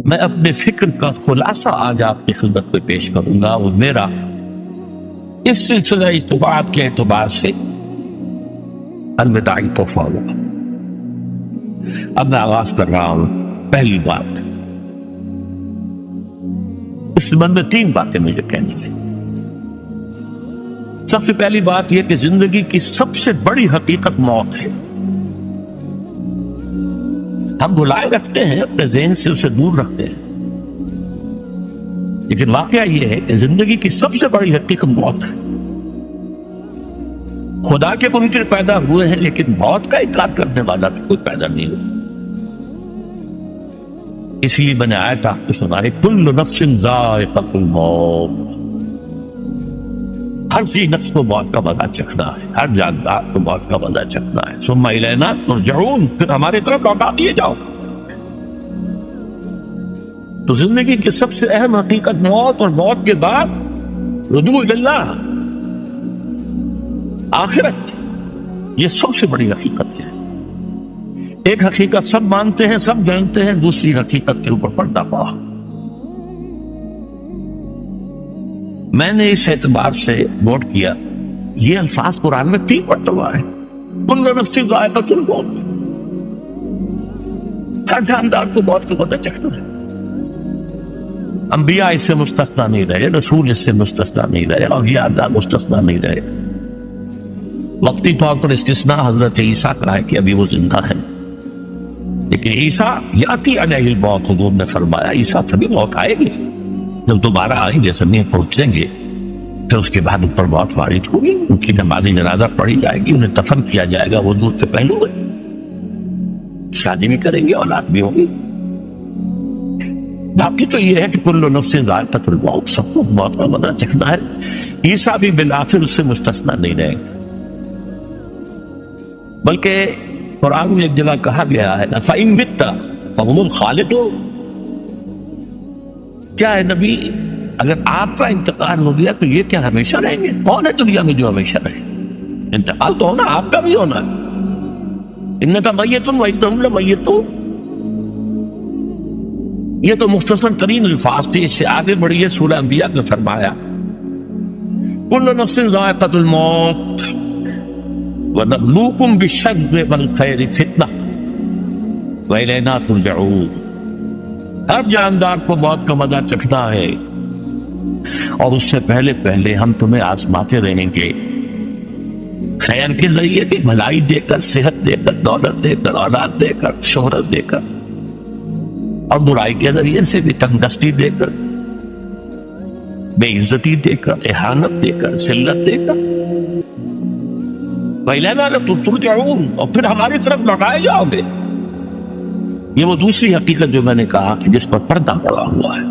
میں اپنے فکر کا خلاصہ آج آپ کی خدمت میں پیش کروں گا، وہ میرا اس سلسلہ اجتماعات کے اعتبار سے الوداعی تحفہ ہوگا۔ اب میں آغاز کر رہا ہوں۔ پہلی بات، اس سبب میں 3 باتیں مجھے کہنی ہیں۔ سب سے پہلی بات یہ کہ زندگی کی سب سے بڑی حقیقت موت ہے۔ ہم بلائے رکھتے ہیں، اپنے ذہن سے اسے دور رکھتے ہیں، لیکن واقعہ یہ ہے کہ زندگی کی سب سے بڑی حقیقت موت ہے۔ خدا کے منکر پیدا ہوئے ہیں، لیکن موت کا انکار کرنے والا بھی کوئی پیدا نہیں ہوا۔ اس لیے میں نے آیت آپ کو سنائی، کل نفس ذائقۃ الموت، ہر سی نفس کو موت کا مزہ چکھنا ہے، ہر جاندار کو موت کا مزہ چکھنا ہے۔ ثم الینا ترجعون، پھر ہمارے طرف لوٹا دیے جاؤ۔ تو زندگی کی سب سے اہم حقیقت موت، اور موت کے بعد رجوع اللہ، آخرت، یہ سب سے بڑی حقیقت ہے۔ ایک حقیقت سب مانتے ہیں، سب جانتے ہیں، دوسری حقیقت کے اوپر پردہ پڑا۔ میں نے اس اعتبار سے نوٹ کیا، یہ الفاظ قرآن میں 3 مرتبہ ہے۔ کل نفس ذائقۃ الموت، ہر جاندار کو موت کا مزہ چکھنا ہے۔ انبیاء اس سے مستثنا نہیں رہے، رسول اس سے مستثنا نہیں رہے، اولیاء اللہ مستثنا نہیں رہے۔ وقتی طور پر استثناء حضرت عیسیٰ کا ہے کہ ابھی وہ زندہ ہے، لیکن عیسیٰ یاتی علیہ الموت، حضور نے فرمایا عیسیٰ تبھی موت آئے گی جب دوبارہ آئیں گے، زمین پہنچیں گے، پھر اس کے بعد ان پر موت وارد ہوگی، ان کی نماز جنازہ پڑھی جائے گی، انہیں دفن کیا جائے گا وضو سے پہلے، شادی بھی کریں گے، اولاد بھی ہوگی۔ باقی تو یہ ہے کہ کل نفس ذائقۃ الموت، سب کو موت کا مزہ چکھنا ہے۔ عیسیٰ بھی بالآخر اس سے مستثنا نہیں رہے، بلکہ قرآن میں ایک جگہ کہا گیا ہے فَإِن مِتَّ فَهُمُ الْخَالِدُونَ، کیا ہے نبی، اگر آپ کا انتقال ہو گیا تو یہ کیا ہمیشہ رہیں گے؟ کون ہے دنیا میں جو ہمیشہ رہے؟ انتقال تو ہونا، آپ کا بھی ہونا ہے۔ انکا میت وانہم لمیتون، یہ تو مختصر ترین الفاظ تھے، اس سے آگے بڑھیے سورہ انبیاء میں فرمایا کل نفس ذائقۃ الموت وَنَبْلُوكُمْ بِالشَّرِّ وَالْخَيْرِ فِتْنَةً وَإِلَيْنَا تُرْجَعُونَ، ہر جاندار کو موت کا مزہ چکھنا ہے، اور اس سے پہلے پہلے ہم تمہیں آزماتے رہیں گے، خیر کے ذریعے بھی، بھلائی دے کر، صحت دے کر، دولت دے کر، اولاد دے کر، شہرت دے کر، اور برائی کے ذریعے سے بھی، تنگدستی دے کر، بے عزتی دے کر، اہانت دے کر، ذلت دے کر، وَإِلَيْنَا تُرْجَعُونَ، اور پھر ہماری طرف لوٹائے جاؤ گے۔ یہ وہ دوسری حقیقت جو میں نے کہا کہ جس پر پردہ پڑا ہوا ہے،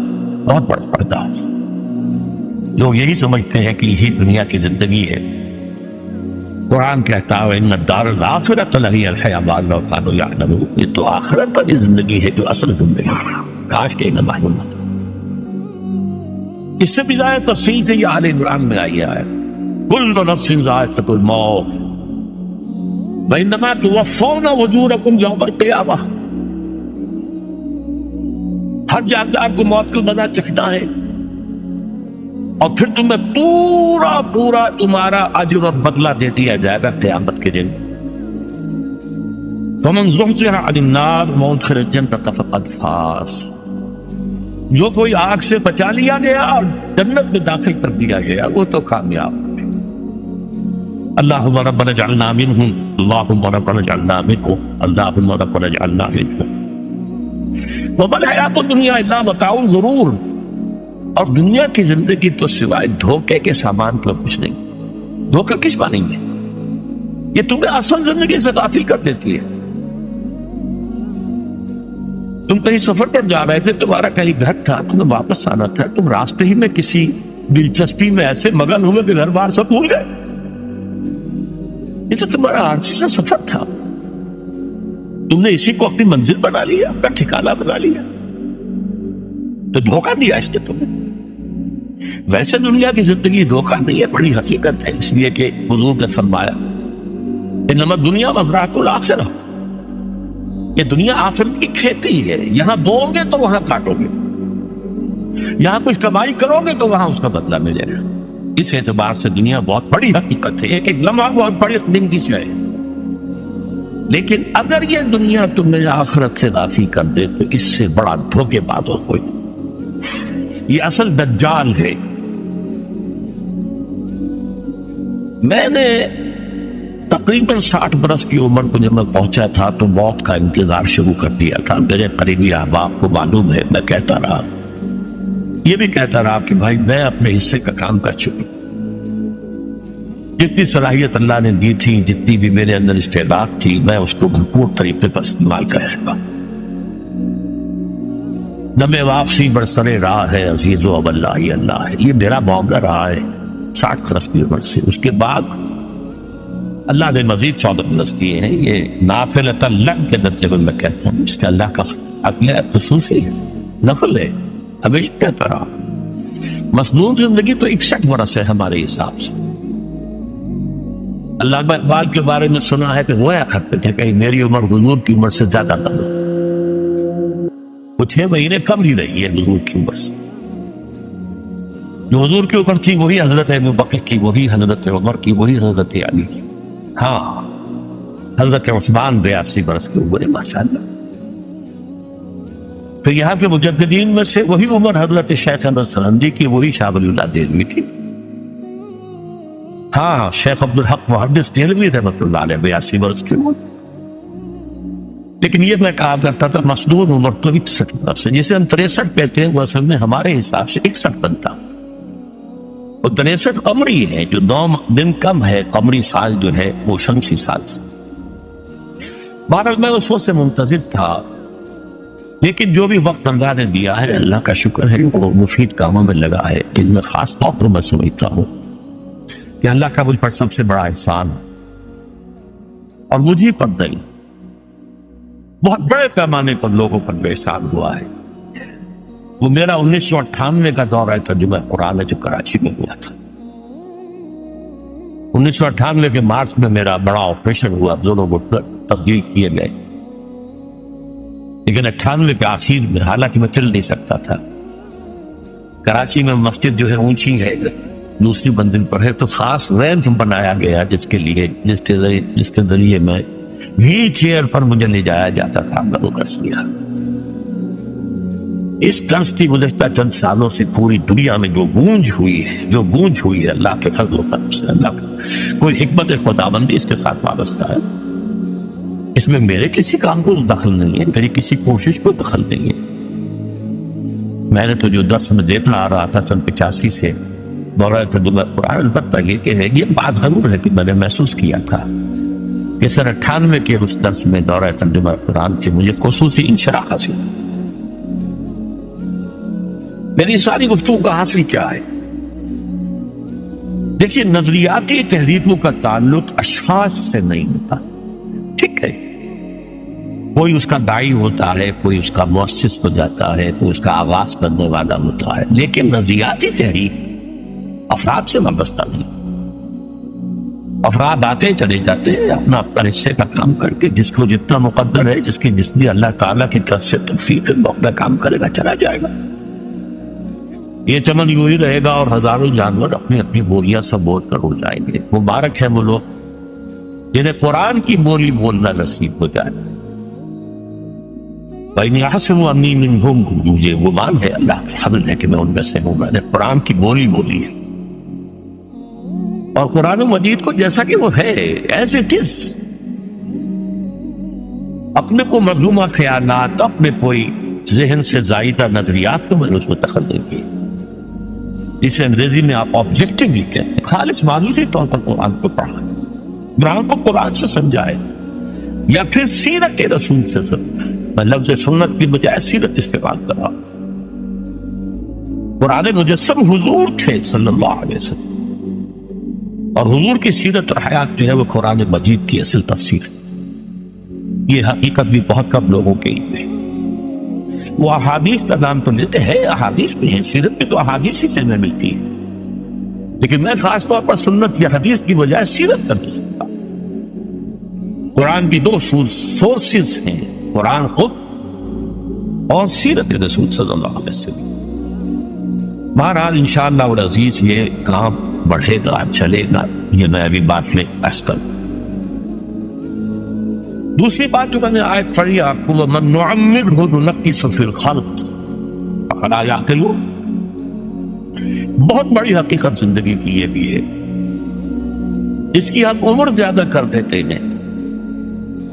بہت بڑا پردہ۔ لوگ یہی سمجھتے ہیں کہ یہی دنیا کی زندگی ہے۔ قرآن کہتا ہے ان الدار الآخرۃ لہی الحیوان لو کانوا یعلمون، یہ تو آخرت والی زندگی ہے جو اصل زندگی ہے، کاش کہ انہیں معلوم نہ۔ اس سے بھی زیادہ تفصیل سے یہ آل عمران میں آئی ہے، کل نفس ذائقۃ الموت وانما توفون اجورکم یوم القیامہ، ہر جاندار کو موت کا مزہ چکھنا ہے، اور پھر تمہیں پورا تمہارا اجر اور بدلہ دے دیا جائے گا قیامت کے دن۔ فمن زحزح عن النار وادخل الجنة فقد فاز، جو کوئی آگ سے بچا لیا گیا اور جنت میں داخل کر دیا گیا وہ تو کامیاب۔ اللہم ربنا اجعلنا منہم، اللہم ربنا اجعلنا منہم، اللہم ربنا اجعلنا منہم۔ وما الحیات الدنیا الا متاع الغرور، اور دنیا کی زندگی تو سوائے دھوکے کے سامان کا کچھ نہیں۔ دھوکہ کس معنی میں؟ یہ تمہیں اصل زندگی سے غافل کر دیتی ہے۔ تم کہیں سفر پر جا رہے تھے، تمہارا کہیں گھر تھا، تمہیں واپس آنا تھا، تم راستے ہی میں کسی دلچسپی میں ایسے مگن ہوئے کہ گھر بار سب بھول گئے۔ یہ تو تمہارا عارضی سا سفر تھا، تم نے اسی کو اپنی منزل بنا لیا، اپنا ٹھکانہ بنا لیا، تو دھوکہ دیا اس نے تمہیں۔ ویسے دنیا کی زندگی دھوکہ نہیں ہے، بڑی حقیقت ہے، اس لیے کہ حضور نے فرمایا انما الدنیا مزرعۃ الآخرہ، یہ دنیا آخرت کی کھیتی ہے، یہاں بو گے تو وہاں کاٹو گے، یہاں کچھ کمائی کرو گے تو وہاں اس کا بدلہ ملے گا۔ اس اعتبار سے دنیا بہت بڑی حقیقت ہے، ایک ایک لمحہ بہت بڑی دن کی شے ہے۔ لیکن اگر یہ دنیا تمہیں آخرت سے غافل کر دے تو اس سے بڑا دھوکے باز اور کوئی۔ یہ اصل دجال ہے۔ میں نے تقریباً 60 برس کی عمر کو جب میں پہنچا تھا تو موت کا انتظار شروع کر دیا تھا۔ میرے قریبی احباب کو معلوم ہے، میں کہتا رہا، یہ بھی کہتا رہا کہ بھائی میں اپنے حصے کا کام کر چکا، جتنی صلاحیت اللہ نے دی تھی، جتنی بھی میرے اندر استعداد تھی، میں اس کو بھرپور طریقے پر استعمال کر سکا۔ دم واپسی برسرے راہ ہے عزیز و اب اللہ ہی اللہ ہے، یہ میرا معاملہ رہا ہے 60 برس کی عمر سے۔ اس کے بعد اللہ نے مزید 14 برس دیے ہیں، یہ نافلۃ اللہ کے درجے میں میں کہتا ہوں، اس کا اللہ کا عقل خصوصی ہے، نفل ہے۔ ہمیشہ کہتا رہا مصنون زندگی تو 61 برس ہے ہمارے حساب سے۔ علامہ اقبال کے بارے میں سنا ہے کہ رویا کرتے تھے کہ میری عمر حضور کی عمر سے زیادہ کم ہے، وہ 6 مہینے کم ہی رہی ہے حضور کی عمر سے۔ جو حضور کی عمر تھی وہی حضرت ابوبکر کی، وہی حضرت عمر کی، وہی حضرت علی کی، ہاں حضرت عثمان 82 برس کی عمر ہے ماشاءاللہ۔ تو یہاں کے مجددین میں سے وہی عمر حضرت شیخ احمد سرندی کی، وہی شاہ ولی اللہ دہلوی کی، ہاں شیخ عبدالحق محدث دہلوی رحمۃ اللہ علیہ 82 برس کی عمر۔ لیکن یہ میں کہا کرتا تھا مصنون عمر تو 61 برس ہے، جسے ہم 63 کہتے ہیں وہ اصل میں ہمارے حساب سے 61 بنتا، اور 63 قمری ہے، جو 9 دن کم ہے قمری سال جو ہے وہ شمسی سال سے۔ بہرحال میں اس وقت سے منتظر تھا، لیکن جو بھی وقت اللہ نے دیا ہے اللہ کا شکر ہے، وہ مفید کاموں میں لگا ہے۔ ان میں خاص طور پر میں سمجھتا ہوں کہ اللہ کا مجھ پر سب سے بڑا احسان، اور مجھے پر نہیں، بہت بڑے پیمانے پر لوگوں پر بے احسان ہوا ہے۔ وہ میرا 1998 کا دورہ ترجمہ قرآن ہے جو کراچی میں ہوا تھا۔ 1998 کے مارچ میں میرا بڑا آپریشن ہوا، دونوں گھٹنے تبدیل کیے گئے، لیکن 98 کے آخر میں حالانکہ میں چل نہیں سکتا تھا، کراچی میں مسجد جو ہے اونچی ہے، دوسری منزل پر ہے، تو خاص ریمپ بنایا گیا جس کے ذریعے میں ویل چیئر پر مجھے لے جایا جاتا تھا۔ میں وہ درس لیا، اس درس کی گزشتہ چند سالوں سے پوری دنیا میں جو گونج ہوئی ہے اللہ کے فضل و کرم سے، اللہ کا کوئی حکمت خداوندی اس کے ساتھ وابستہ ہے۔ اس میں میرے کسی کام کو دخل نہیں ہے، میری کسی کوشش کو دخل نہیں ہے۔ میں نے تو جو درس میں دیتا آ رہا تھا سن 85 سے دورہ ترجمہ قرآن، البتہ یہ بات ضرور ہے کہ میں نے محسوس کیا تھا کہ سن 98 کے اس درس میں دورہ ترجمہ قرآن سے مجھے خصوصی انشراح حاصل۔ میری ساری گفتگو کا حاصل کیا ہے؟ دیکھیے، نظریاتی تحریکوں کا تعلق اشخاص سے نہیں ہوتا، ٹھیک ہے، کوئی اس کا داعی ہوتا ہے، کوئی اس کا مؤسس ہو جاتا ہے، کوئی اس کا آغاز کرنے والا ہوتا ہے، لیکن نظریاتی تحریک افراد سے وابستہ نہیں۔ افراد آتے چلے جاتے ہیں اپنا حصے کا کام کر کے، جس کو جتنا مقدر ہے، جس کی اللہ تعالیٰ کی طرف سے توفیق ہے، وہ اپنا کام کرے گا، چلا جائے گا۔ یہ چمن یوں ہی رہے گا اور ہزاروں جانور اپنی اپنی بولیاں سب بول کر اڑ جائیں گے۔ مبارک ہے وہ لوگ جنہیں قرآن کی بولی بولنا نصیب ہو جائے۔ بھائی احسن انی منہم، مجھے گمان ہے، اللہ کا فضل ہے کہ میں ان میں سے ہوں، میں نے قرآن کی بولی بولی ہے، اور قرآن مجید کو جیسا کہ وہ ہے ایز اٹ از، اپنے کو مظلومہ خیالات، اپنے کوئی ذہن سے زائدہ نظریات کو میں نے اس میں دخل نہیں کی، جسے انگریزی میں آپ آبجیکٹیو لکھتے ہیں، خالص معمولی طور پر قرآن کو پڑھا، قرآن کو قرآن سے سمجھائے، یا پھر سیرت رسول سے سمجھائے۔ میں لفظ سنت کی بجائے سیرت استعمال کر رہا ہوں۔ قرآن مجسم حضور تھے صلی اللہ علیہ وسلم، اور حضور کی سیرت اور حیات جو ہے وہ قرآن مجید کی اصل تفسیر ہے۔ یہ حقیقت بھی بہت کم لوگوں کے علم ہے۔ وہ احادیث کا نام تو لیتے ہیں، احادیث بھی ہیں، سیرت میں تو احادیث ہی سے میں ملتی ہے، لیکن میں خاص طور پر سنت یا حدیث کی بجائے سیرت کر سکتا ہوں۔ قرآن کی 2 سورسز ہیں، قرآن خود اور سیرت رسول صلی اللہ علیہ وسلم. بہرحال انشاءاللہ العزیز یہ کام بڑھے گا، چلے گا. یہ میں ابھی بات میں بحث کروں. دوسری بات جو میں نے آیت پڑھی آپ کو، وَمَن نُعَمِّرْهُ نُنَقِّصْهُ فِي الْخَلْقِ أَفَلَا يَعْقِلُونَ. بہت بڑی حقیقت زندگی کی یہ بھی ہے. اس کی ہم عمر زیادہ کر دیتے ہیں،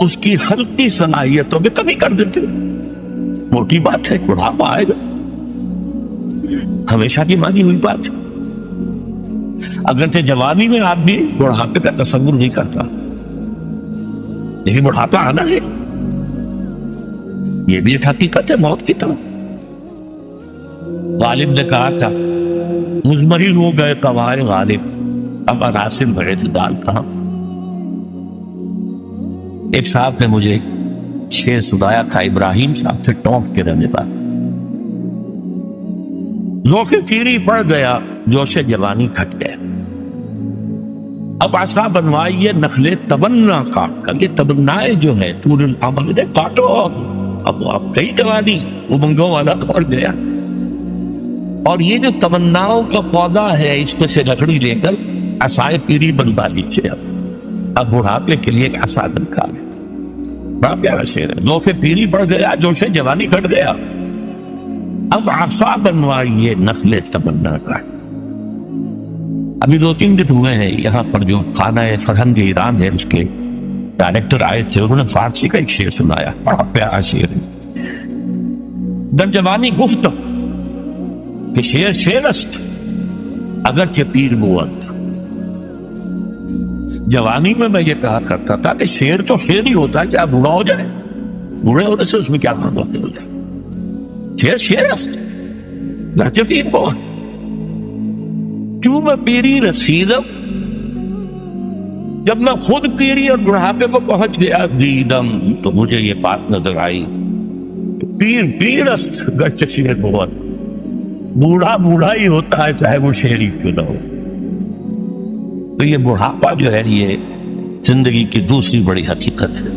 اس کی خلقی صلاحیتوں میں کمی کر دیتے ہیں. موٹی بات ہے، بڑھاپا آئے گا، ہمیشہ کی مانی ہوئی بات ہے. اگرچہ جوانی میں آدمی بڑھاپے کا تصور نہیں کرتا، لیکن بڑھاپا آنا ہے، یہ بھی ایک حقیقت ہے موت کی طرح. غالب نے کہا تھا مزمحل ہو گئے قوائے غالب، اب عناصر اعتدال کہاں. ایک صاحب نے مجھے شعر سنایا تھا، ابراہیم صاحب سے ٹونک کے رہنے پر. ذوق پیری پڑ گیا، جوش جوانی کھٹ گیا، اب عصا بنوائیے نخل تمنا کاٹ کر. یہ تمنائیں جو ہے طول العمر نے کاٹو. اب آپ کئی جوانی امنگوں والا پڑ گیا، اور یہ جو تمناؤں کا پودا ہے اس میں سے لکڑی لے کر عصائے پیری بنوا لیجیے. اب بڑھاپے کے لیے ایک عصا نکالے. بڑا پیارا شعر ہے. ذوق پیری پڑ گیا، جوش جوانی کھٹ گیا، اب عصا بنوائیے نخل تمنا کاٹ. ابھی 2-3 دن ہوئے ہیں یہاں پر جو خانہ فرہنگ ایران ہے اس کے ڈائریکٹر آئے تھے، انہوں نے فارسی کا ایک شعر سنایا، بڑا پیارا شعر ہے. در جوانی گفت کہ شعر شعر است اگرچہ پیر بود. جوانی میں یہ کہا کرتا تھا کہ شعر تو شعر ہی ہوتا ہے، چاہے بوڑھا ہو جائے، بوڑھے ہونے سے اس میں کیا فرق ہو جائے. شعر شعر است اگرچہ پیر بود. کیوں میں پیری رسیدم، جب میں خود پیری اور بڑھاپے کو پہنچ گیا، دیدم تو مجھے یہ بات نظر آئی، پیر پیر است گرچہ شعر بود. بوڑھا بوڑھا ہی ہوتا ہے چاہے وہ شعر ہی کیوں نہ ہو. تو یہ بڑھاپا جو ہے یہ زندگی کی دوسری بڑی حقیقت ہے.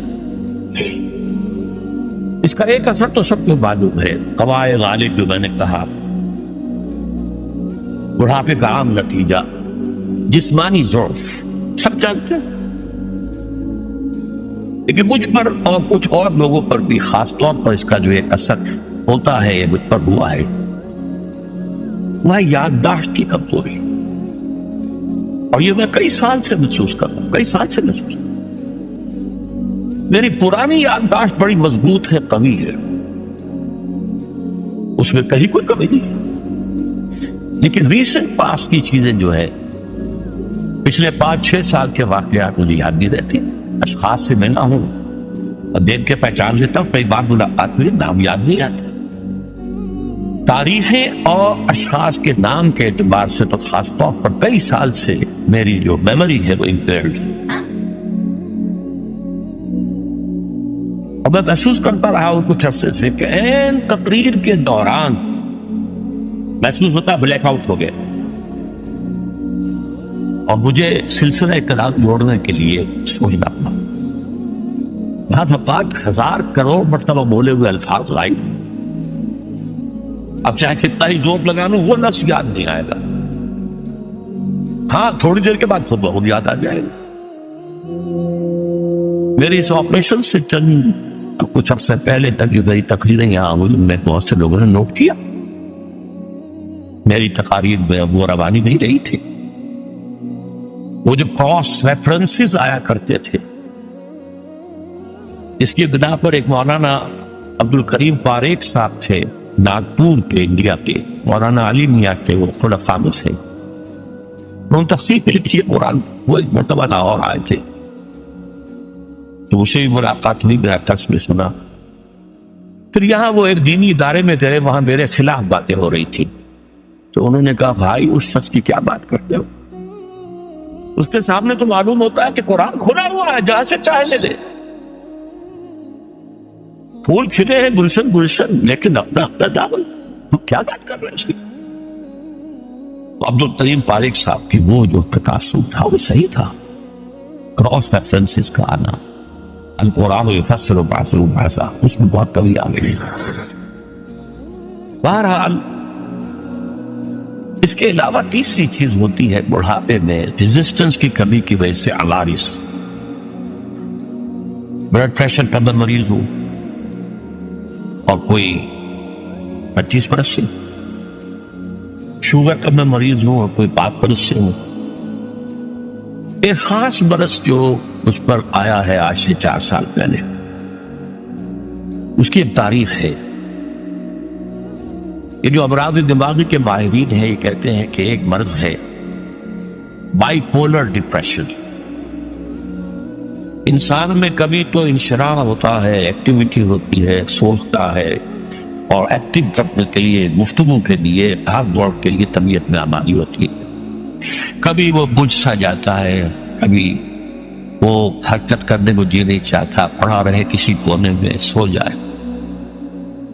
اس کا ایک اثر تو سب کو معلوم ہے، قوائے غالب جو میں نے کہا، بڑھاپے کا عام نتیجہ جسمانی ضعف، سب جانتے ہیں. لیکن مجھ پر اور کچھ اور لوگوں پر بھی خاص طور پر اس کا جو ایک اثر ہوتا ہے، یہ مجھ پر ہوا ہے، وہ یادداشت کی کمزوری. اور یہ میں کئی سال سے محسوس کر رہا ہوں، کئی سال سے محسوس کر رہا ہوں. میری پرانی یادداشت بڑی مضبوط ہے، قوی ہے، اس میں کہیں کوئی کمی نہیں ہے. لیکن ریسنٹ پاس کی چیزیں جو ہے، پچھلے 5-6 سال کے واقعات مجھے یاد نہیں رہتے. اشخاص سے ملنا ہوں اور دیکھ کے پہچان لیتا ہوں، کئی بار ملاقات ہوئی، نام یاد نہیں آتا. تاریخیں اور اشخاص کے نام کے اعتبار سے تو خاص طور پر کئی سال سے میری جو میموری ہے وہ امپیئرڈ ہے. اور میں محسوس کرتا رہا ہوں کچھ عرصے سے کہ این تقریر کے دوران محسوس ہوتا بلیک آؤٹ ہو گیا، اور مجھے سلسلہ کلام جوڑنے کے لیے سوچنا پڑا. بعض اوقات 1000 کروڑ مرتبہ بولے ہوئے الفاظ آئے، اب چاہے کتنا ہی زور لگا لوں وہ لفظ یاد نہیں آئے گا. ہاں تھوڑی دیر کے بعد سب بہت یاد آ جائے گا. میری اس آپریشن سے چند کچھ عرصے پہلے تک جو میری تقریریں یہاں ہوئی، میں بہت سے لوگوں نے نوٹ کیا. میری تقاریر میں وہ روانی نہیں رہی تھی. وہ جو کراس ریفرنسز آیا کرتے تھے، اس کی بنا پر ایک مولانا عبدالکریم فاریق صاحب تھے ناگپور کے، انڈیا کے. مولانا علی میاں کے وہ خلفاء میں سے، انہوں نے تفسیر لکھی ہے قرآن. وہ ایک مرتبہ لاہور آئے تھے تو اسے بھی ملاقات ہوئی، میرا درس میں سنا. پھر یہاں وہ ایک دینی ادارے میں گئے، وہاں میرے خلاف باتیں ہو رہی تھی. تو انہوں نے کہا بھائی اس شخص کی کیا بات کرتے ہو، اس کے سامنے تو معلوم ہوتا ہے کہ قرآن کھلا ہوا ہے، جہاں سے چاہے لے لے. پھول کھلے ہیں گلشن گلشن، لیکن اپنا اپنا دامن، تو کیا بات کر رہے ہیں اس کی. عبدالکریم فاریق صاحب کی وہ جو تقاصر تھا وہ صحیح تھا، کراس ریفرنسز کا آنا. القرآن یفسر بعضہ بعضا، اس میں بہت کمی آ گئی۔ بہرحال اس کے علاوہ تیسری چیز ہوتی ہے بڑھاپے میں ریزسٹنس کی کمی کی وجہ سے عوارض۔ بلڈ پریشر کا مریض ہو اور کوئی 25 برس سے، شوگر کا مریض ہو اور کوئی 5 برس سے ہو، ایک خاص برس جو اس پر آیا ہے آج سے 4 سال پہلے، اس کی ایک تاریخ ہے۔ یہ جو امراض دماغی کے ماہرین ہیں یہ کہتے ہیں کہ ایک مرض ہے بائی پولر ڈپریشن۔ انسان میں کبھی تو انشراح ہوتا ہے، ایکٹیویٹی ہوتی ہے، سوچتا ہے اور ایکٹیو کرنے کے لیے، گفتگو کے لیے، بھاگ دوڑ کے لیے طبیعت میں آمادی ہوتی ہے۔ کبھی وہ بجھ سا جاتا ہے، کبھی وہ حرکت کرنے کو جی نہیں چاہتا، پڑا رہے کسی کونے میں، سو جائے۔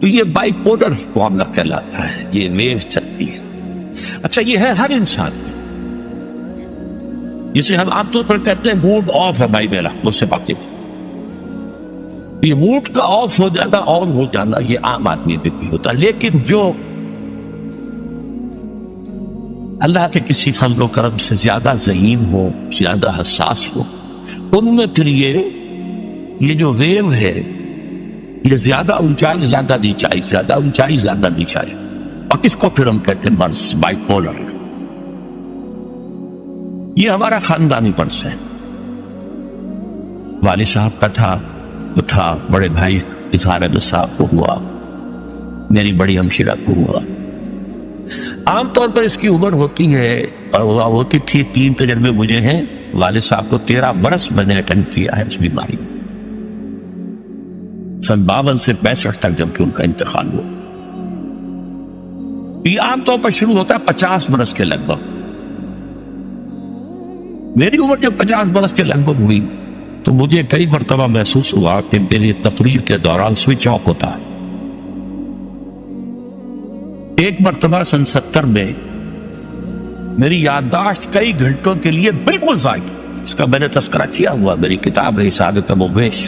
تو یہ بائی پولر معاملہ کہلاتا ہے، یہ ویو چلتی ہے۔ اچھا یہ ہے ہر انسان میں، جسے ہم عام طور پر کہتے ہیں موڈ آف ہے بھائی میرا، مجھ سے باتیں۔ یہ موڈ کا آف ہو جانا، آن ہو جانا، یہ عام آدمی میں بھی ہوتا ہے، لیکن جو اللہ کے کسی فضل و کرم سے زیادہ ذہین ہو، زیادہ حساس ہو، ان میں پھر یہ جو ویو ہے یہ زیادہ اونچائی زیادہ نیچائی، زیادہ اونچائی زیادہ نیچائی، اور اس کو پھر ہم کہتے ہیں مرض، بائی پولر۔ یہ ہمارا خاندانی مرض ہے۔ والد صاحب کا تھا تو تھا، بڑے بھائی اظہار احمد صاحب کو ہوا، میری بڑی ہمشیرہ کو ہوا۔ عام طور پر اس کی عمر ہوتی ہے اور ہوتی تھی 3 تجربے مجھے ہیں، والد صاحب کو 13 برس میں نے اٹینڈ کیا ہے اس بیماری میں، سن 52 سے 65 تک جب کہ ان کا انتقال ہوا۔ یہ عام طور پر شروع ہوتا ہے 50 برس کے لگ بھگ۔ میری عمر جب 50 برس کے لگ بھگ ہوئی تو مجھے کئی مرتبہ محسوس ہوا کہ میری تقریر کے دوران سوئچ آف ہوتا ہے۔ ایک مرتبہ سن 70 میں میری یادداشت کئی گھنٹوں کے لیے بالکل ضائع، اس کا میں نے تذکرہ کیا ہوا، میری کتاب ہے حساب کم و بیش،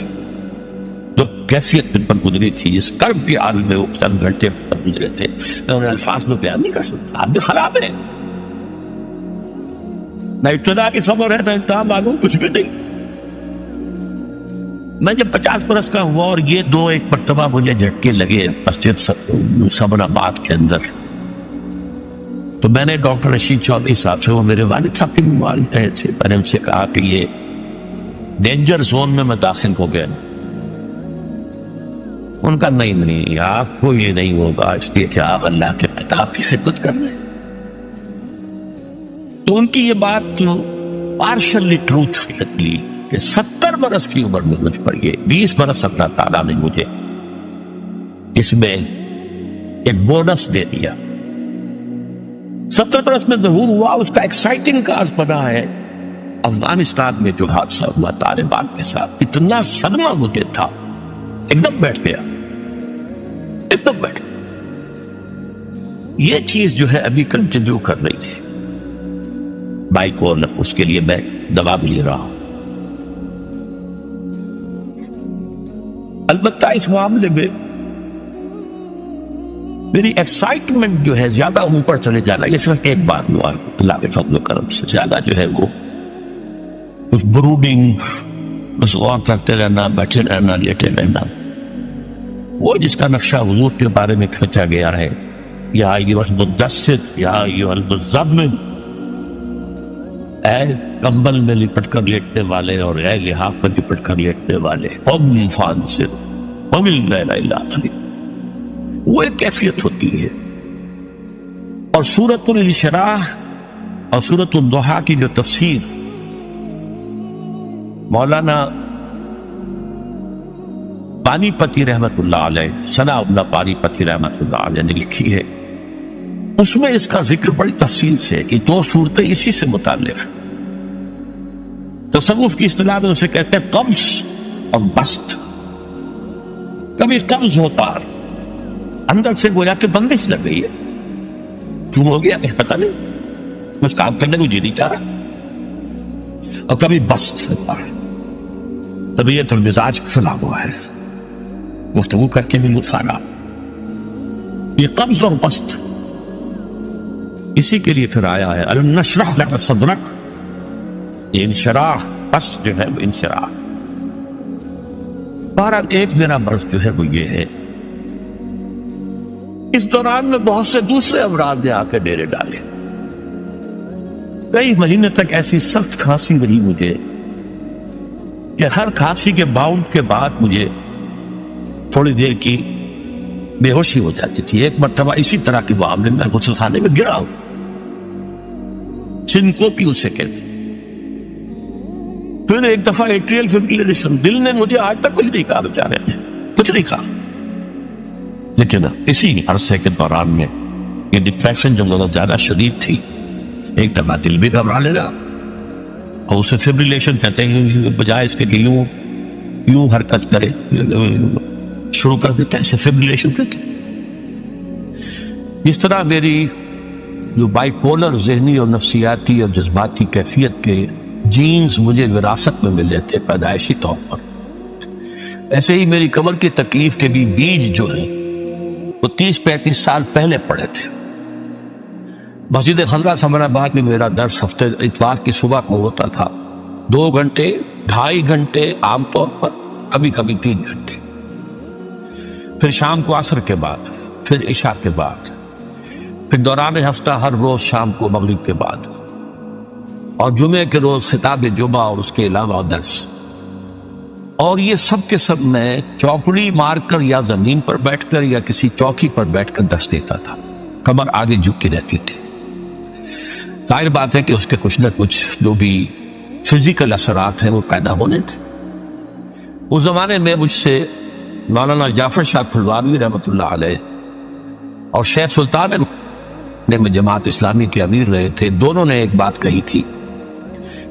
جو کیفیت پر گزری تھی، جس کرب کے عالم میں وہ چند گھنٹے پر گزرے تھے، میں انہیں الفاظ میں بیان نہیں کر سکتا۔ آپ بھی خراب ہے، نہ ابتدا کی صبر ہے، نہ انتہا معلوم، کچھ بھی نہیں۔ میں جب 50 برس کا ہوا اور یہ دو ایک مرتبہ مجھے جھٹکے لگے مسجد سمن آباد کے اندر، تو میں نے ڈاکٹر رشید چودھری صاحب سے، وہ میرے والد صاحب کی بیماری رہے تھے، میں نے ان سے کہا کہ یہ ڈینجر زون میں داخل ہو گیا۔ ان کا نہیں، آپ کو یہ نہیں ہوگا، اس لیے کہ آپ اللہ کے کتاب کی خدمت کر رہے ہیں۔ تو ان کی یہ بات پارشلی ٹروتھ نکلی کہ 70 برس کی عمر میں مجھ پر یہ 20 برس اللہ تعالیٰ نے مجھے اس میں ایک بونس دے دیا۔ 70 برس میں ظہور ہوا، اس کا ایکسائٹنگ کاز بنا ہے افغانستان میں جو حادثہ ہوا طالبان کے ساتھ۔ اتنا صدمہ مجھے تھا، ایک دم بیٹھ گیا، ایک دم بیٹھ گیا۔ یہ چیز جو ہے ابھی کنٹینیو کر رہی ہے بائک، اور اس کے لیے میں دوا بھی لے رہا ہوں۔ البتہ اس معاملے میں میری ایکسائٹمنٹ جو ہے زیادہ اوپر چلے جانا، یہ صرف ایک بات ہوا اللہ کے فضل و کرم سے، زیادہ جو ہے وہ اس بروڈنگ، بس غور کرتے رہنا، بیٹھے رہنا، لیٹے رہنا، وہ جس کا نقشہ حضور کے بارے میں کھینچا گیا ہے، یا ایھا المدثر یا ایھا المزمل، اے کمبل میں لپٹ کر لیٹنے والے اور اے لحاف پر لپٹ کر لیٹنے والے، قم فانذر قم اللیل الا قلیلا، وہ ایک کیفیت ہوتی ہے۔ اور سورۃ الانشراح اور سورۃ الضحیٰ کی جو تفسیر مولانا پانی پتی رحمت اللہ علیہ، ثناء اللہ پانی پتی رحمت اللہ علیہ نے لکھی ہے، اس میں اس کا ذکر بڑی تفصیل سے، کہ 2 صورتیں اسی سے متعلق ہیں۔ تصوف کی اصطلاح میں اسے کہتے ہیں قبض اور بسط۔ کبھی قبض ہوتا ہے، اندر سے گویا کہ بندش لگ گئی ہے، کیوں ہو گیا کہ پتہ نہیں، کچھ کام کرنے کو جی نہیں چاہ رہا، اور کبھی بسط ہوتا ہے، طبیعت اور مزاج کھلا ہوا ہے، گفتگو کر کے بھی لطف آنا. یہ قبض اور بسط اسی کے لیے پھر آیا ہے الم نشرح لک صدرک. یہ انشراح، بسط جو ہے وہ انشراح. بہرحال ایک میرا مرض جو ہے وہ یہ ہے، اس دوران میں بہت سے دوسرے امراض نے آ کے ڈیرے ڈالے. کئی مہینے تک ایسی سخت کھانسی رہی مجھے کہ ہر کھانسی کے باؤنڈ کے بعد مجھے تھوڑی دیر کی بے ہوشی ہو جاتی تھی. ایک مرتبہ اسی طرح کے معاملے میں غسل خانے میں گرا ہوں، سنکوپی اسے کہتے. پھر ایک دفعہ ایٹریل فبریلیشن، دل نے مجھے آج تک کچھ نہیں کہا، بیچارے نے کچھ نہیں کہا، لیکن اسی عرصے کے دوران میں یہ ڈپریشن جو بہت زیادہ شدید تھی، ایک دفعہ دل بھی گھبرا لے گا، اور اسے فبریلیشن کہتے ہیں، بجائے اس کے کہ یوں حرکت کرے شروع کر دیتے ہیں، اسے فبریلیشن کہتے ہیں. اس طرح میری جو بائی پولر ذہنی اور نفسیاتی اور جذباتی کیفیت کے جینز مجھے وراثت میں ملے تھے پیدائشی طور پر، ایسے ہی میری کمر کی تکلیف کے بھی بیج جو ہیں وہ 30-35 سال پہلے پڑے تھے. مسجد خضرہ ثمر آباد میں میرا درس ہفتے اتوار کی صبح کو ہوتا تھا، 2 گھنٹے 2.5 گھنٹے عام طور پر، کبھی کبھی 3 گھنٹے. پھر شام کو عصر کے بعد، پھر عشاء کے بعد، پھر دوران ہفتہ ہر روز شام کو مغرب کے بعد، اور جمعے کے روز خطاب جمعہ اور اس کے علاوہ درس. اور یہ سب کے سب میں چوکڑی مار کر یا زمین پر بیٹھ کر یا کسی چوکی پر بیٹھ کر درس دیتا تھا، کمر آگے جھکی رہتی تھی. ظاہر بات ہے کہ اس کے کچھ نہ کچھ جو بھی فزیکل اثرات ہیں وہ پیدا ہونے تھے. اس زمانے میں مجھ سے مولانا جعفر شاہ پھلواری رحمۃ اللہ علیہ اور شیخ سلطان میں جماعت اسلامی کے امیر رہے تھے، دونوں نے ایک بات کہی تھی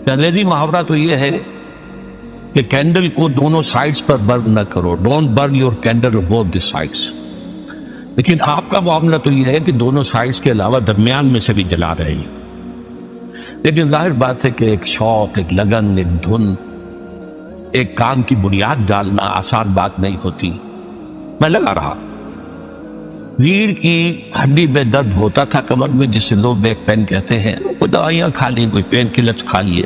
کہ انگریزی محاورہ تو یہ ہے کہ کینڈل کو دونوں سائڈز پر برن نہ کرو، don't burn your candle both the sides. لیکن آپ کا معاملہ تو یہ ہے کہ دونوں سائڈز کے علاوہ درمیان میں سے بھی جلا رہے ہیں. لیکن ظاہر بات ہے کہ ایک شوق، ایک لگن، ایک دھن، ایک کام کی بنیاد ڈالنا آسان بات نہیں ہوتی. میں لگا رہا، ریڑھ کی ہڈی میں درد ہوتا تھا کمر میں، جسے لو بیک پین کہتے ہیں، کوئی دوائیاں کھا لیں، کوئی پین کلرز کھا لیے،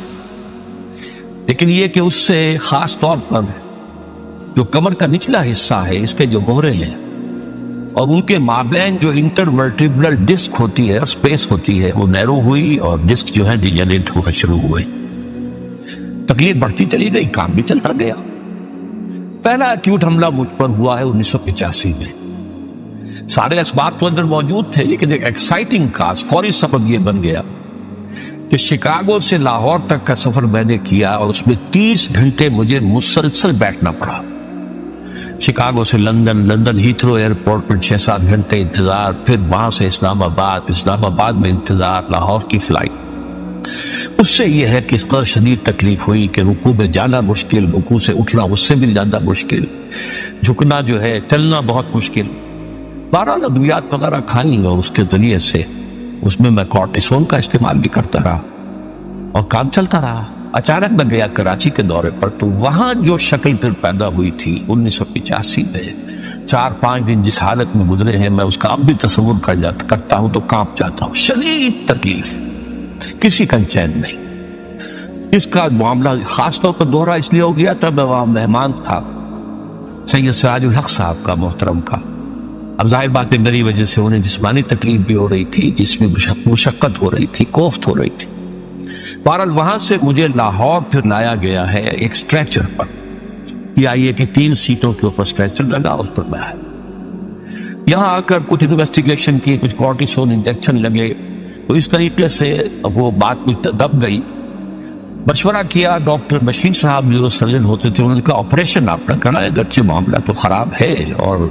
لیکن یہ کہ اس سے خاص طور پر جو کمر کا نچلا حصہ ہے، اس کے جو گہرے ہیں اور ان کے مابین جو انٹرورٹیبرل ڈسک ہوتی ہے، اسپیس ہوتی ہے، وہ نیرو ہوئی اور ڈسک جو ہے ڈیجنریٹ ہونا شروع ہوئے. تکلیف بڑھتی چلی گئی، کام بھی چلتا گیا. پہلا ایکیوٹ حملہ مجھ پر ہوا ہے 1985 میں. سارے اسباب تو اندر موجود تھے، لیکن ایک ایکسائٹنگ کاز، فوری سبب یہ بن گیا کہ شکاگو سے لاہور تک کا سفر میں نے کیا اور اس میں 30 گھنٹے مجھے مسلسل بیٹھنا پڑا. شکاگو سے لندن، لندن ہیتھرو ایئرپورٹ پر 6-7 گھنٹے انتظار، پھر وہاں سے اسلام آباد میں انتظار، لاہور کی فلائٹ. اس سے یہ ہے کہ اس قدر شدید تکلیف ہوئی کہ رکوع میں جانا مشکل، رکوع سے اٹھنا اس سے بھی زیادہ مشکل، جھکنا جو ہے، چلنا بہت مشکل. 12 ادویات وغیرہ کھانی اور اس کے ذریعے سے اس میں کورٹیسون کا استعمال بھی کرتا رہا اور کام چلتا رہا. اچانک میں گیا کراچی کے دورے پر، تو وہاں جو شکل پھر پیدا ہوئی تھی 1985 میں، 4-5 دن جس حالت میں گزرے ہیں، میں اس کا اب بھی تصور کرتا ہوں تو کانپ جاتا ہوں. شدید تکلیف، کسی کا چین نہیں. اس کا معاملہ خاص طور پر دوہرا اس لیے ہو گیا تھا، میں وہاں مہمان تھا سید سراج الحق صاحب کا، محترم کا. اب ظاہر بات ہے میری وجہ سے انہیں جسمانی تکلیف بھی ہو رہی تھی، جس میں مشقت ہو رہی تھی، کوفت ہو رہی تھی. بہرحال وہاں سے مجھے لاہور پھر لایا گیا ہے ایک اسٹریچر پر. یہ آئیے کہ 3 سیٹوں کے اوپر اسٹریچر لگا، اس پر میں آیا. یہاں آ کر کچھ انویسٹیگیشن کی، کچھ کورٹیسون انجیکشن لگے، تو اس طریقے سے وہ بات کچھ دب گئی. مشورہ کیا، ڈاکٹر بشیر صاحب جو سرجن ہوتے تھے، انہوں نے کہا آپریشن آپ نے کرنا ہے، اگرچہ معاملہ تو خراب ہے اور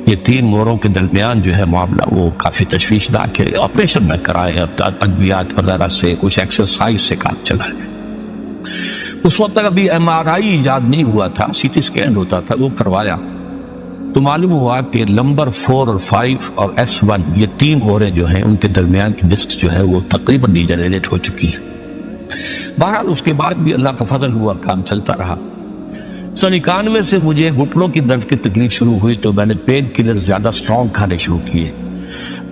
یہ 3 موروں کے درمیان جو ہے معاملہ وہ کافی تشویشناک ہے، آپریشن میں کرائے، ادویات وغیرہ سے، کچھ ایکسرسائز سے کام چلا ہے. اس وقت تک ابھی MRI ایجاد نہیں ہوا تھا، CT اسکین ہوتا تھا، وہ کروایا تو معلوم ہوا کہ نمبر 4 اور 5 اور S1 یہ 3 موریں جو ہیں ان کے درمیان کی ڈسک جو ہے وہ تقریباً ڈیجنریٹ ہو چکی ہے. بہرحال اس کے بعد بھی اللہ کا فضل ہوا، کام چلتا رہا. 91 سے مجھے گھٹنوں کی درد کی تکلیف شروع ہوئی تو میں نے پین کلر زیادہ اسٹرانگ کھانے شروع کیے.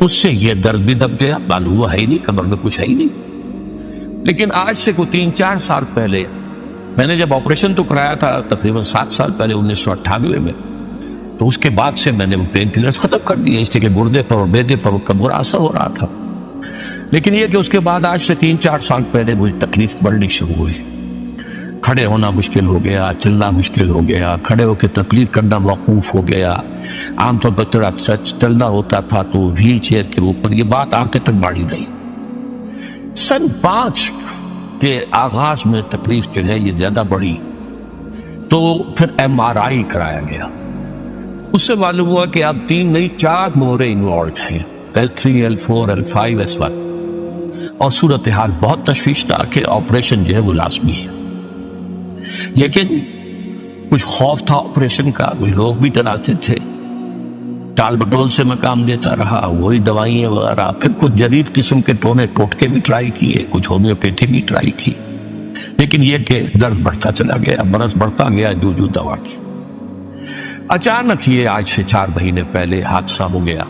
اس سے یہ درد بھی دب گیا، معلوم ہوا ہے ہی نہیں، کمر میں کچھ ہے ہی نہیں. لیکن آج سے کوئی 3-4 سال پہلے میں نے جب آپریشن تو کرایا تھا تقریباً 7 سال پہلے 1998 میں، تو اس کے بعد سے میں نے وہ پین کلرز ختم کر دیے، اس لیے کہ گردے پر اور معدے پر کا برا اثر ہو رہا تھا. لیکن یہ کہ اس کے بعد آج سے 3-4 سال پہلے مجھے تکلیف بڑھنی شروع ہوئی. کھڑے ہونا مشکل ہو گیا، چلنا مشکل ہو گیا، کھڑے ہو کے تقریر کرنا موقوف ہو گیا. عام طور پر تھوڑا سچ چلنا ہوتا تھا تو ویل چیئر کے اوپر. یہ بات آنکھیں تک بڑھی رہی. سن 5 کے آغاز میں تکلیف جو ہے یہ زیادہ بڑھی تو پھر MRI کرایا گیا. اس سے معلوم ہوا کہ اب 3 نہیں 4 مورے انوالوڈ ہیں، L3 L4 L5 S1، اور صورتحال بہت تشویشناک ہے. آپریشن جو ہے وہ لازمی ہے. لیکن کچھ خوف تھا آپریشن کا، کچھ لوگ بھی ڈراتے تھے. ٹال بٹول سے میں کام لیتا رہا، وہی دوائیں وغیرہ، پھر کچھ جدید قسم کے ٹونے ٹوٹکے بھی ٹرائی کیے، کچھ ہومیوپیتھی بھی ٹرائی کی. لیکن یہ کہ درد بڑھتا چلا گیا، مرض بڑھتا گیا جو دوا کی. اچانک یہ آج سے 4 مہینے پہلے حادثہ ہو گیا.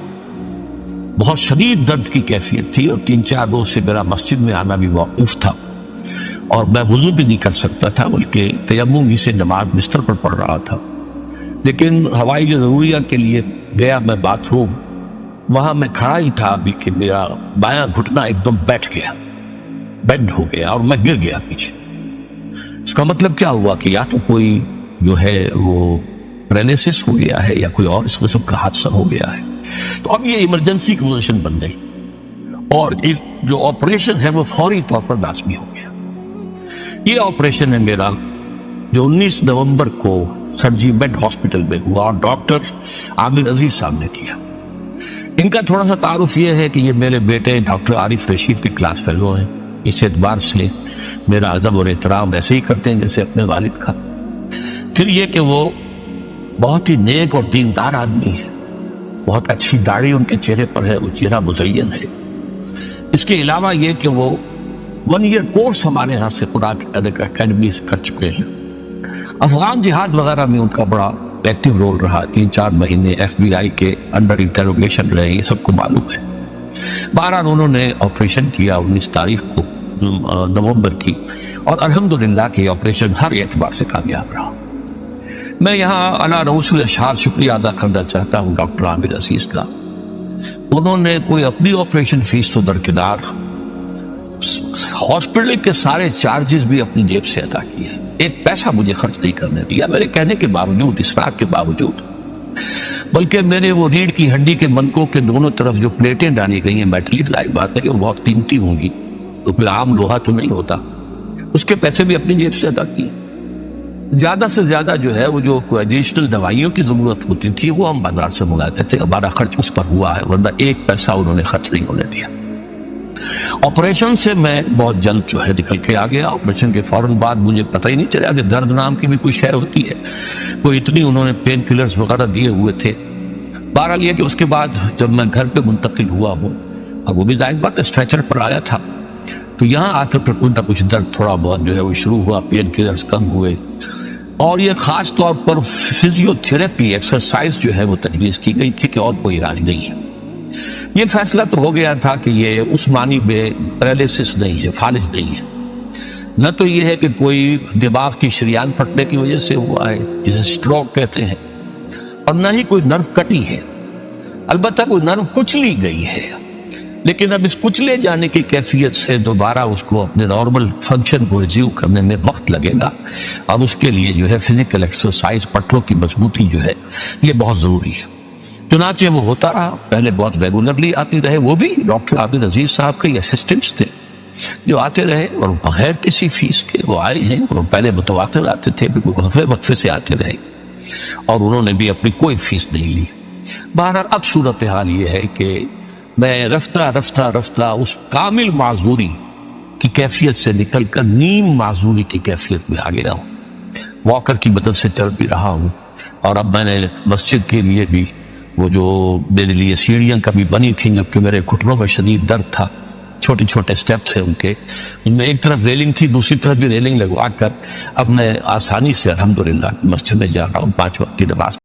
بہت شدید درد کی کیفیت تھی اور 3-4 روز سے میرا مسجد میں آنا بھی موقوف تھا اور میں وضو بھی نہیں کر سکتا تھا، بلکہ تیمم ہی سے نماز بستر پر پڑھ رہا تھا. لیکن ہوائی ضروریات کے لیے گیا میں باتھ روم. وہاں میں کھڑا ہی تھا ابھی کہ میرا بایاں گھٹنا ایک دم بیٹھ گیا، بینڈ ہو گیا اور میں گر گیا پیچھے. اس کا مطلب کیا ہوا کہ یا تو کوئی جو ہے وہ پیرالائسس ہو گیا ہے یا کوئی اور اس قسم کا حادثہ ہو گیا ہے. تو اب یہ ایمرجنسی کی پوزیشن بن گئی اور جو آپریشن ہے وہ فوری طور پر لازمی ہو گیا. یہ آپریشن ہے میرا جو 19 نومبر کو سرجی میڈ ہاسپٹل میں ہوا اور ڈاکٹر عامر عزیز صاحب نے کیا. ان کا تھوڑا سا تعارف یہ ہے کہ یہ میرے بیٹے ڈاکٹر عارف رشید کے کلاس فیلو ہیں. اس اعتبار سے میرا ادب اور احترام ویسے ہی کرتے ہیں جیسے اپنے والد کا. پھر یہ کہ وہ بہت ہی نیک اور دیندار آدمی ہے، بہت اچھی داڑھی ان کے چہرے پر ہے، وہ چہرہ مزین ہے. اس کے علاوہ یہ کہ وہ 1 ایئر کورس ہمارے یہاں سے قرآن اکیڈمی سے کر چکے ہیں. افغان جہاد وغیرہ میں ان کا بڑا ایکٹیو رول رہا. 3-4 مہینے FBI کے انڈر انٹروگیشن رہے، یہ سب کو معلوم ہے. بہرحال انہوں نے آپریشن کیا 19 تاریخ کو نومبر کی، اور الحمدللہ کہ آپریشن ہر اعتبار سے کامیاب رہا. میں یہاں علی رؤوس الاشہار شکریہ ادا کرنا چاہتا ہوں ڈاکٹر عامر عزیز کا. انہوں نے کوئی اپنی آپریشن فیس تو درکنار، ہاسپٹل کے سارے چارجز بھی اپنی جیب سے ادا کیے. ایک پیسہ مجھے خرچ نہیں کرنے دیا میرے کہنے کے باوجود، اصرار کے باوجود. بلکہ میرے وہ ریڑھ کی ہڈی کے منکوں کے دونوں طرف جو پلیٹیں ڈالی گئی ہیں میٹلک، ظاہر بات ہے کہ وہ بہت قیمتی ہوں گی، تو پھر عام لوہا تو نہیں ہوتا، اس کے پیسے بھی اپنی جیب سے ادا کیے. زیادہ سے زیادہ جو ہے وہ جو ایڈیشنل دوائیوں کی ضرورت ہوتی تھی وہ ہم بازار سے منگاتے تھے. ہمارا خرچ اس پر ہوا ہے، ورنہ ایک پیسہ انہوں نے خرچ نہیں ہونے دیا. آپریشن سے میں بہت جلد جو ہے نکل کے آ گیا. آپریشن کے فوراً بعد مجھے پتہ ہی نہیں چلا کہ درد نام کی بھی کوئی شے ہوتی ہے. کوئی اتنی انہوں نے پین کلرز وغیرہ دیے ہوئے تھے. بہرحال یہ کہ اس کے بعد جب میں گھر پہ منتقل ہوا ہوں، اب وہ بھی ظاہر بات اسٹریچر پر آیا تھا، تو یہاں آ کر کچھ نہ کچھ درد تھوڑا بہت جو ہے وہ شروع ہوا، پین کلرز کم ہوئے. اور یہ خاص طور پر فزیو تھراپی ایکسرسائز جو ہے وہ تجویز کی گئی تھی کہ اور کوئی علاج نہیں ہے. یہ فیصلہ تو ہو گیا تھا کہ یہ اس معنی میں پیرالائسس نہیں ہے، فالج نہیں ہے. نہ تو یہ ہے کہ کوئی دماغ کی شریان پھٹنے کی وجہ سے ہوا ہے جسے سٹروک کہتے ہیں، اور نہ ہی کوئی نرو کٹی ہے. البتہ کوئی نرو کچلی گئی ہے، لیکن اب اس کچلے جانے کی کیفیت سے دوبارہ اس کو اپنے نارمل فنکشن کو ریزیو کرنے میں وقت لگے گا. اب اس کے لیے جو ہے فزیکل ایکسرسائز، پٹھوں کی مضبوطی جو ہے یہ بہت ضروری ہے. چنانچہ وہ ہوتا رہا. پہلے بہت ریگولرلی آتی رہے، وہ بھی ڈاکٹر عامر عزیز صاحب کے اسسٹنٹس تھے جو آتے رہے اور بغیر کسی فیس کے وہ آئے ہیں. وہ پہلے متواتر آتے تھے، وقفے سے آتے رہے، اور انہوں نے بھی اپنی کوئی فیس نہیں لی. بہرحال اب صورتحال یہ ہے کہ میں رفتہ رفتہ اس کامل معذوری کی کیفیت سے نکل کر نیم معذوری کی کیفیت میں آ گیا ہوں. واکر کی مدد سے چل بھی رہا ہوں، اور اب میں نے مسجد کے لیے بھی وہ جو میرے لیے سیڑھیاں کبھی بنی تھیں جبکہ میرے گھٹنوں میں شدید درد تھا، چھوٹے چھوٹے سٹیپس ہیں ان کے، ان میں ایک طرف ریلنگ تھی، دوسری طرف بھی ریلنگ لگوا کر اب میں آسانی سے الحمدللہ مسجد میں جا رہا ہوں 5 وقت کی نماز